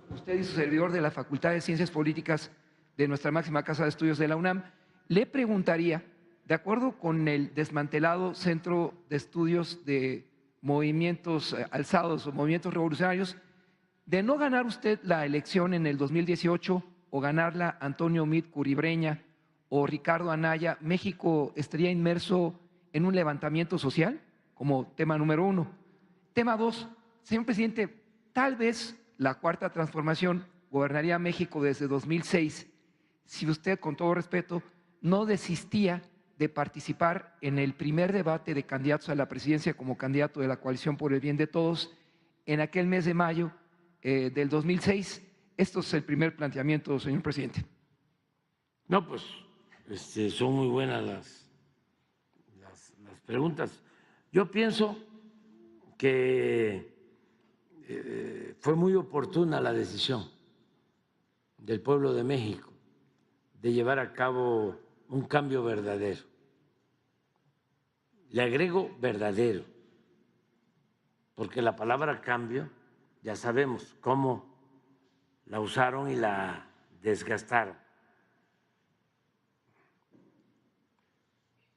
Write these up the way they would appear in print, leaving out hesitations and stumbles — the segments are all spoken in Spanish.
Usted y su servidor de la Facultad de Ciencias Políticas de nuestra máxima casa de estudios de la UNAM, le preguntaría, de acuerdo con el desmantelado Centro de Estudios de Movimientos Alzados o Movimientos Revolucionarios, de no ganar usted la elección en el 2018 o ganarla Antonio Meade Curibreña o Ricardo Anaya, ¿México estaría inmerso en un levantamiento social? Como tema número uno. Tema dos, señor presidente, tal vez la Cuarta Transformación gobernaría México desde 2006 si usted, con todo respeto, no desistía de participar en el primer debate de candidatos a la presidencia como candidato de la Coalición por el Bien de Todos en aquel mes de mayo del 2006. Esto es el primer planteamiento, señor presidente. No, pues son muy buenas las preguntas. Yo pienso que fue muy oportuna la decisión del pueblo de México de llevar a cabo un cambio verdadero. Le agrego verdadero, porque la palabra cambio ya sabemos cómo la usaron y la desgastaron.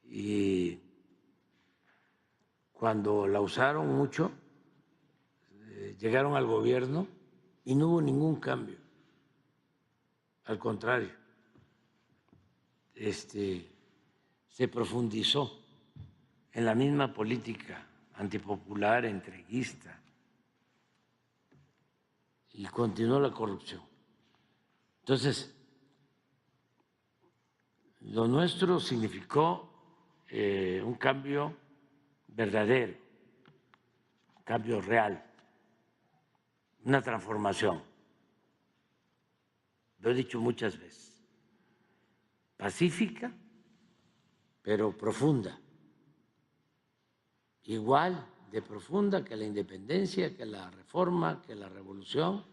Y cuando la usaron mucho, llegaron al gobierno y no hubo ningún cambio. Al contrario, se profundizó en la misma política antipopular, entreguista, y continuó la corrupción. Entonces, lo nuestro significó un cambio verdadero, un cambio real, una transformación. Lo he dicho muchas veces, pacífica, pero profunda, igual de profunda que la independencia, que la reforma, que la revolución.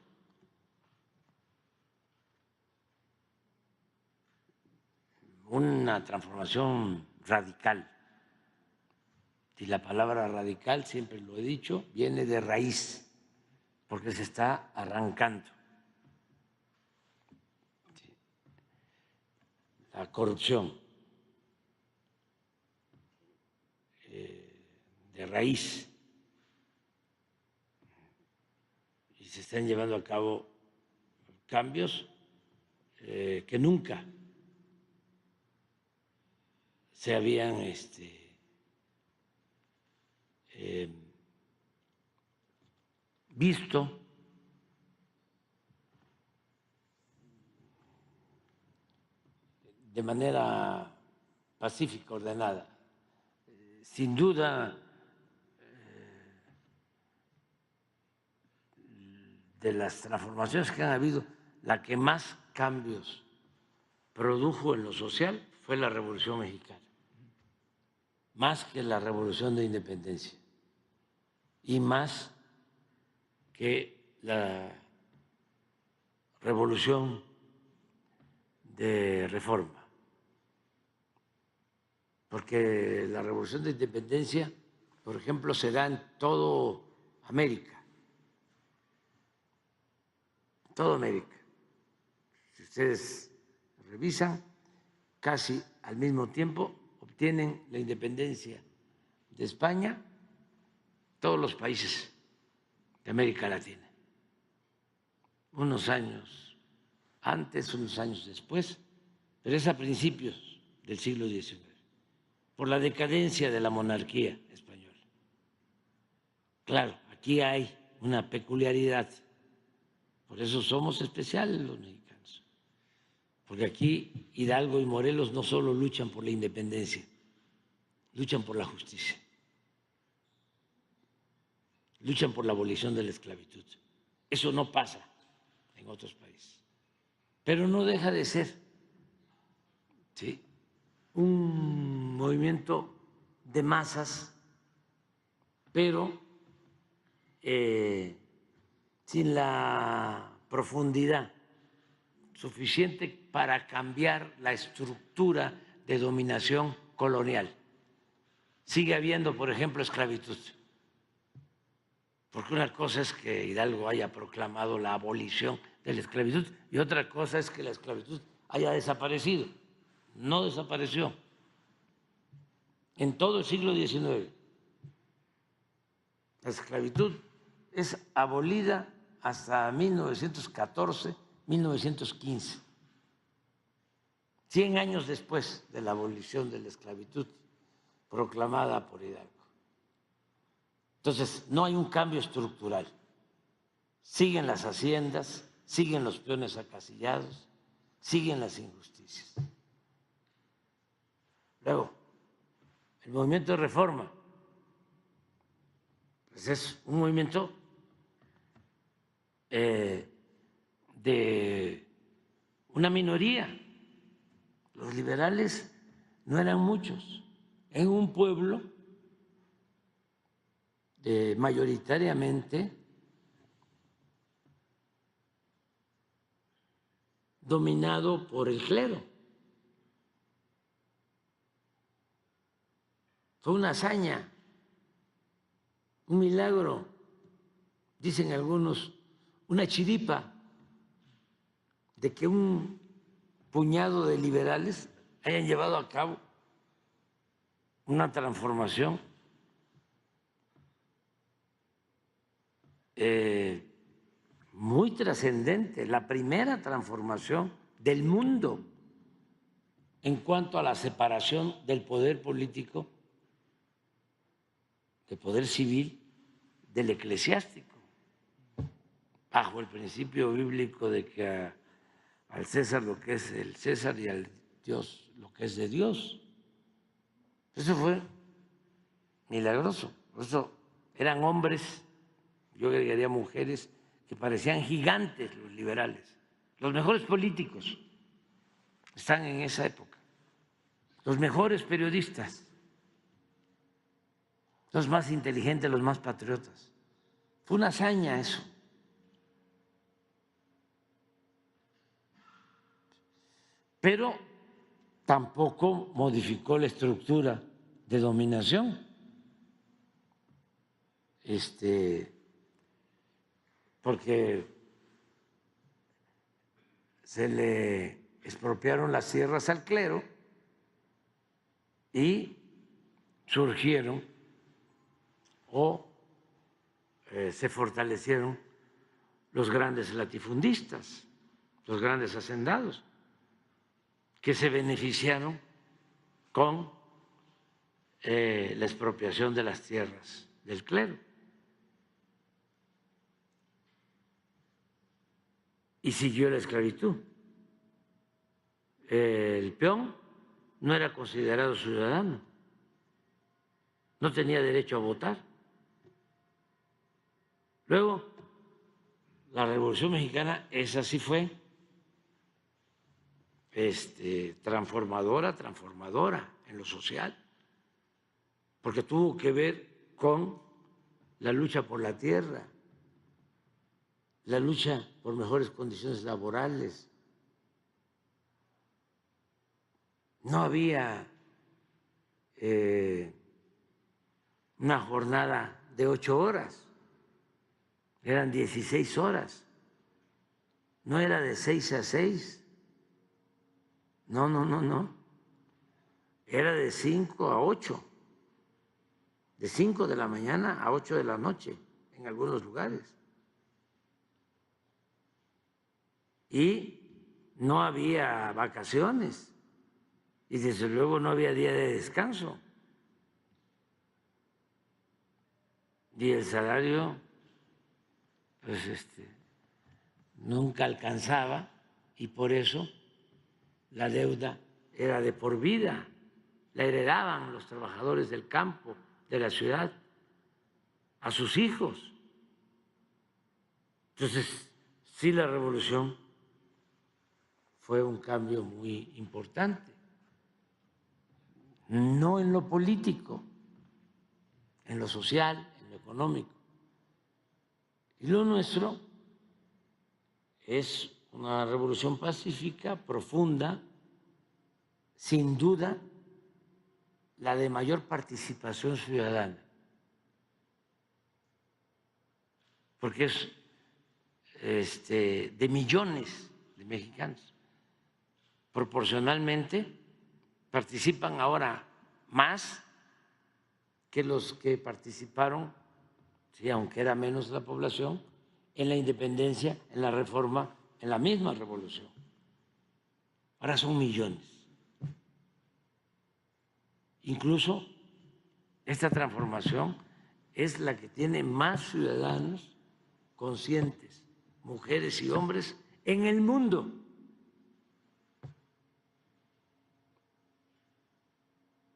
Una transformación radical. Y la palabra radical, siempre lo he dicho, viene de raíz, porque se está arrancando. La corrupción de raíz, y se están llevando a cabo cambios que nunca se habían visto. De manera pacífica, ordenada. Sin duda, de las transformaciones que han habido, la que más cambios produjo en lo social fue la Revolución Mexicana, más que la Revolución de Independencia y más que la Revolución de Reforma. Porque la Revolución de Independencia, por ejemplo, se da en toda América. Toda América. Si ustedes revisan, casi al mismo tiempo obtienen la independencia de España todos los países de América Latina. Unos años antes, unos años después, pero es a principios del siglo XIX, por la decadencia de la monarquía española. Claro, aquí hay una peculiaridad, por eso somos especiales los mexicanos, porque aquí Hidalgo y Morelos no solo luchan por la independencia, luchan por la justicia, luchan por la abolición de la esclavitud. Eso no pasa en otros países, pero no deja de ser, ¿sí?, un movimiento de masas, pero sin la profundidad suficiente para cambiar la estructura de dominación colonial. Sigue habiendo, por ejemplo, esclavitud, Porque una cosa es que Hidalgo haya proclamado la abolición de la esclavitud y otra cosa es que la esclavitud haya desaparecido. No desapareció. En todo el siglo XIX, la esclavitud es abolida hasta 1914, 1915, 100 años después de la abolición de la esclavitud proclamada por Hidalgo. Entonces, no hay un cambio estructural. Siguen las haciendas, siguen los peones acasillados, siguen las injusticias. Luego, el movimiento de reforma, pues es un movimiento de una minoría. Los liberales no eran muchos. En un pueblo mayoritariamente dominado por el clero. Fue una hazaña, un milagro, dicen algunos, una chiripa, de que un puñado de liberales hayan llevado a cabo una transformación muy trascendente, la primera transformación del mundo en cuanto a la separación del poder político, del poder civil, del eclesiástico, bajo el principio bíblico de que al César lo que es el César y al Dios lo que es de Dios. Eso fue milagroso. Por eso eran hombres, yo agregaría mujeres, que parecían gigantes los liberales. Los mejores políticos están en esa época, los mejores periodistas, los más inteligentes, los más patriotas. Fue una hazaña eso. Pero tampoco modificó la estructura de dominación. Porque se le expropiaron las tierras al clero y surgieron o se fortalecieron los grandes latifundistas, los grandes hacendados, que se beneficiaron con la expropiación de las tierras del clero. Y siguió la esclavitud. El peón no era considerado ciudadano, no tenía derecho a votar. Luego, la Revolución Mexicana, esa sí fue transformadora en lo social, porque tuvo que ver con la lucha por la tierra, la lucha por mejores condiciones laborales. No había una jornada de 8 horas, eran 16 horas, no era de 6 a 6, no, era de 5 a 8, de 5 de la mañana a 8 de la noche en algunos lugares. Y no había vacaciones y desde luego no había día de descanso. Y el salario, pues nunca alcanzaba y por eso la deuda era de por vida, la heredaban los trabajadores del campo, de la ciudad, a sus hijos. Entonces, sí, la revolución fue un cambio muy importante, no en lo político, en lo social, en lo económico. Y lo nuestro es una revolución pacífica, profunda, sin duda, la de mayor participación ciudadana. porque es de millones de mexicanos. Proporcionalmente participan ahora más que los que participaron, sí, aunque era menos la población, en la independencia, en la reforma, en la misma revolución. Ahora son millones. Incluso esta transformación es la que tiene más ciudadanos conscientes, mujeres y hombres, en el mundo.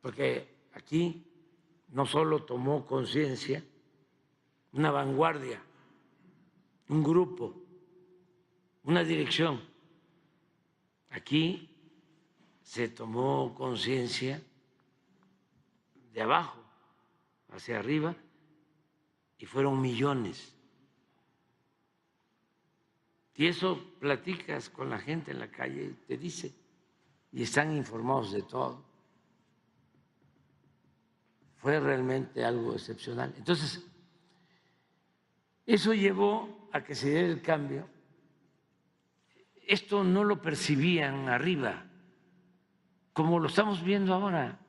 Porque aquí no solo tomó conciencia una vanguardia, un grupo, una dirección. Aquí se tomó conciencia de abajo hacia arriba y fueron millones. Y eso platicas con la gente en la calle y te dice, y están informados de todo. Fue realmente algo excepcional. Entonces, eso llevó a que se diera el cambio. Esto no lo percibían arriba, como lo estamos viendo ahora.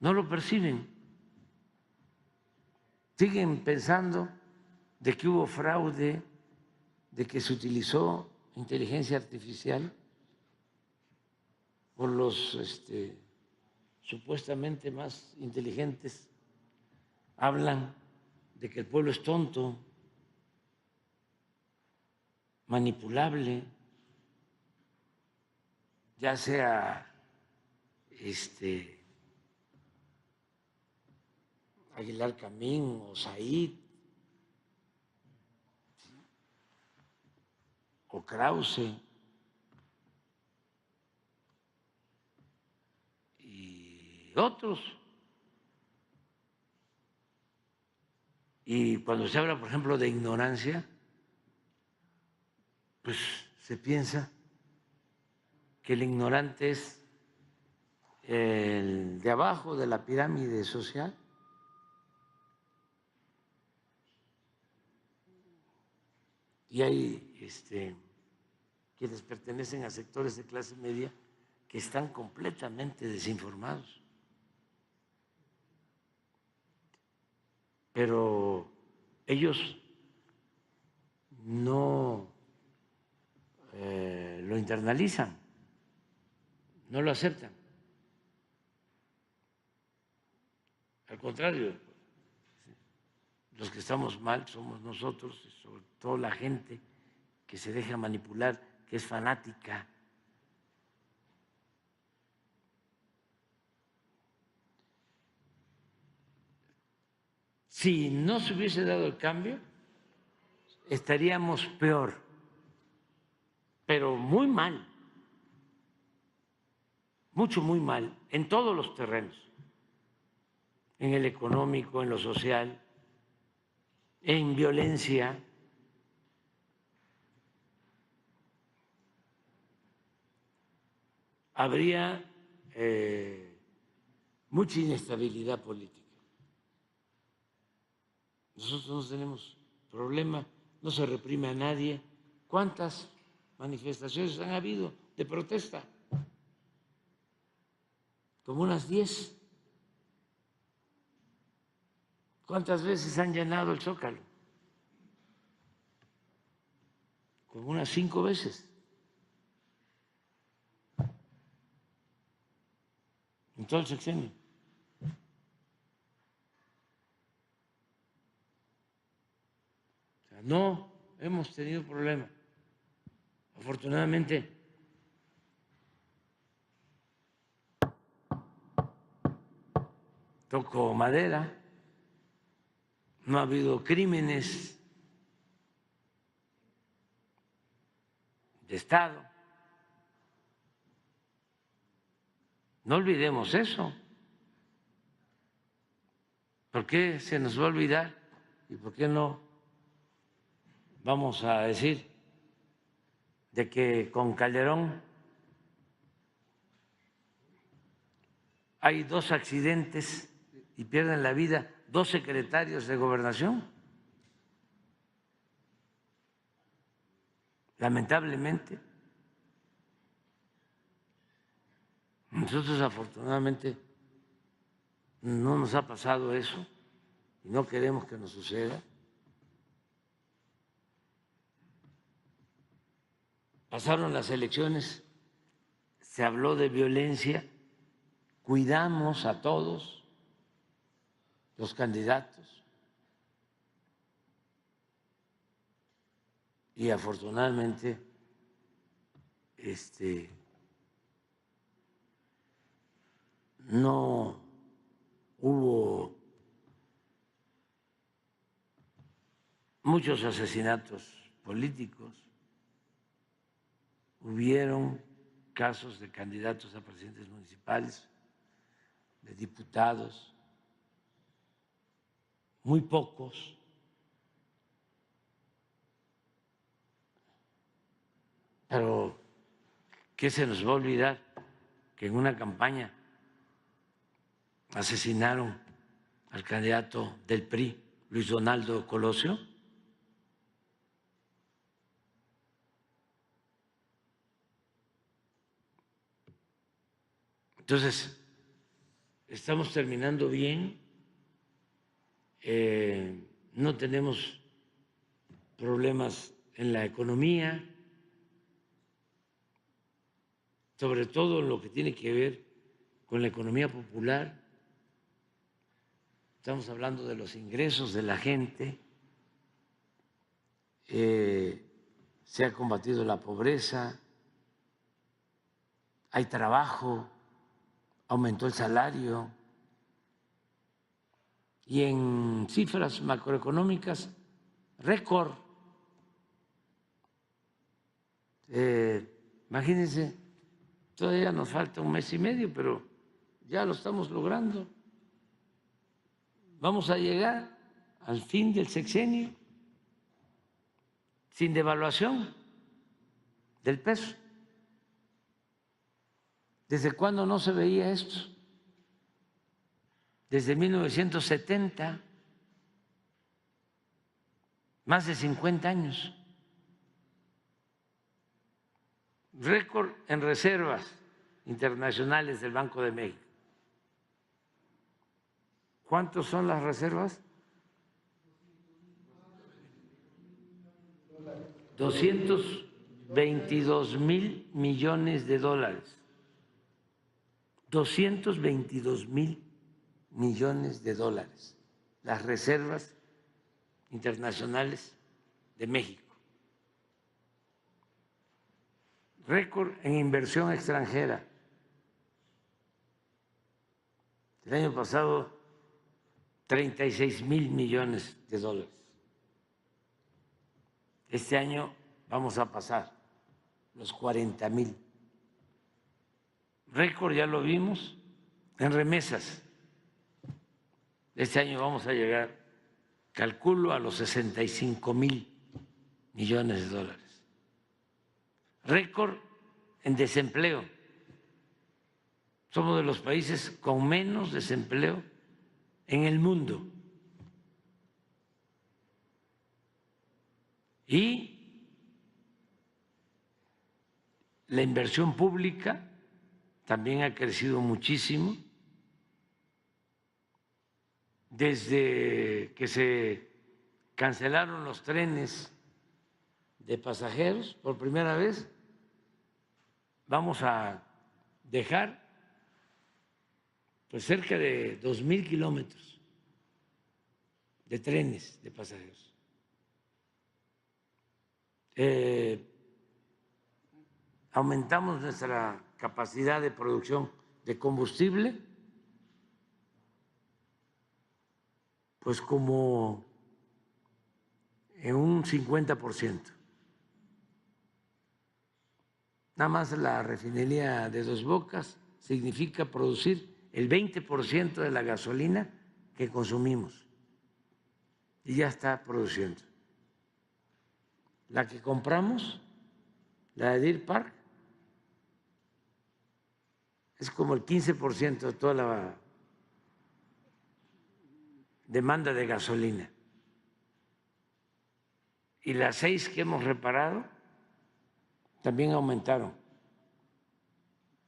No lo perciben. Siguen pensando de que hubo fraude, de que se utilizó inteligencia artificial por los supuestamente más inteligentes. Hablan de que el pueblo es tonto, manipulable, ya sea Aguilar Camín o Said o Krause y otros. Y cuando se habla, por ejemplo, de ignorancia, pues se piensa que el ignorante es el de abajo de la pirámide social. Y hay quienes pertenecen a sectores de clase media que están completamente desinformados. Pero ellos no lo internalizan, no lo aceptan. Al contrario, los que estamos mal somos nosotros, sobre todo la gente que se deja manipular, que es fanática. Si no se hubiese dado el cambio, estaríamos peor, pero muy mal, muy mal, en todos los terrenos, en el económico, en lo social, en violencia. Habría mucha inestabilidad política. Nosotros no tenemos problema, no se reprime a nadie. ¿Cuántas manifestaciones han habido de protesta? Como unas 10. ¿Cuántas veces han llenado el Zócalo? Como unas 5 veces. En todo el sexenio. O sea, no hemos tenido problema. Afortunadamente, toco madera, no ha habido crímenes de Estado. No olvidemos eso. ¿Por qué se nos va a olvidar? ¿Y por qué no vamos a decir de que con Calderón hay 2 accidentes y pierden la vida 2 secretarios de Gobernación. Lamentablemente, nosotros afortunadamente no nos ha pasado eso y no queremos que nos suceda. Pasaron las elecciones, se habló de violencia, cuidamos a todos los candidatos y afortunadamente no hubo muchos asesinatos políticos. Hubieron casos de candidatos a presidentes municipales, de diputados, muy pocos. Pero, ¿qué se nos va a olvidar? Que en una campaña asesinaron al candidato del PRI, Luis Donaldo Colosio. Entonces, estamos terminando bien, no tenemos problemas en la economía, sobre todo en lo que tiene que ver con la economía popular. Estamos hablando de los ingresos de la gente, se ha combatido la pobreza, hay trabajo, aumentó el salario y en cifras macroeconómicas, récord. Imagínense, todavía nos falta 1 mes y medio, pero ya lo estamos logrando. Vamos a llegar al fin del sexenio sin devaluación del peso. ¿Desde cuándo no se veía esto? Desde 1970, más de 50 años. Récord en reservas internacionales del Banco de México. ¿Cuántos son las reservas? 222,000 millones de dólares. 222,000 millones de dólares, las reservas internacionales de México. Récord en inversión extranjera. El año pasado, 36,000 millones de dólares. Este año vamos a pasar los 40,000. Récord, ya lo vimos, en remesas. Este año vamos a llegar, calculo, a los 65,000 millones de dólares. Récord en desempleo. Somos de los países con menos desempleo en el mundo. Y la inversión pública también ha crecido muchísimo. Desde que se cancelaron los trenes de pasajeros por primera vez, vamos a dejar pues cerca de 2,000 kilómetros de trenes de pasajeros. Aumentamos nuestra capacidad de producción de combustible, pues como en un 50%. Nada más la refinería de Dos Bocas significa producir el 20% de la gasolina que consumimos y ya está produciendo. La que compramos, la de Deer Park, es como el 15% de toda demanda de gasolina. Y las 6 que hemos reparado también aumentaron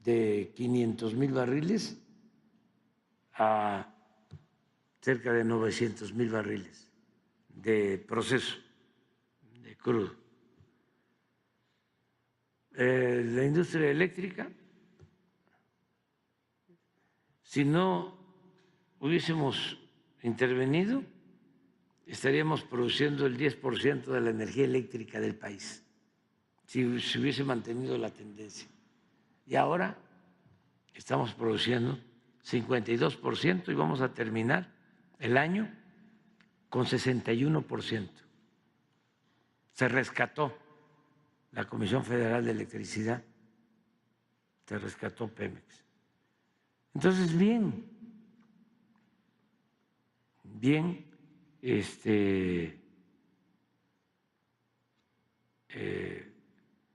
de 500,000 barriles a cerca de 900,000 barriles de proceso de crudo. La industria eléctrica, si no hubiésemos intervenido, estaríamos produciendo el 10% de la energía eléctrica del país, si se hubiese mantenido la tendencia. Y ahora estamos produciendo 52% y vamos a terminar el año con 61%. Se rescató la Comisión Federal de Electricidad, se rescató Pemex. Entonces, bien,